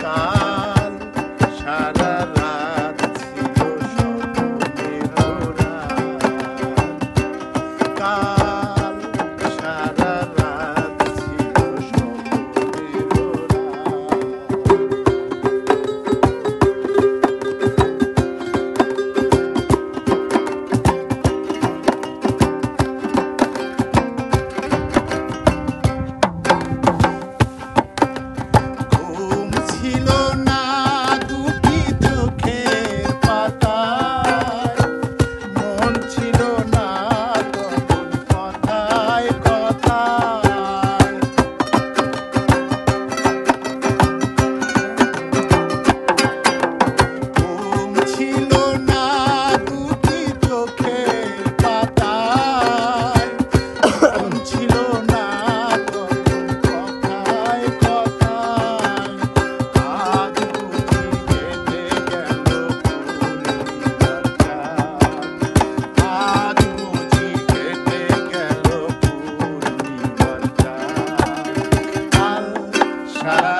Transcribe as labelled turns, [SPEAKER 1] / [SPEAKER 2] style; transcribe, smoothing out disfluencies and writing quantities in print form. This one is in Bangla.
[SPEAKER 1] কাল সারা রাত ছিল স্বপ্নের রাত। কাল সারা রাত ছিল স্বপ্নের রাত। ঘুম ছিল না দুটি চোখের পাতায়, মন ছিল না তখন কথায় কথায়। ঘুম ছিল না দুটি চোখের পাতায়, মন ছিল না তখন কথায় কথায়। আজ বুঝি কেটে গেল পূর্ণিমার চাঁদ, আজ বুঝি কেটে গেল পূর্ণিমার চাঁদ। কাল সারা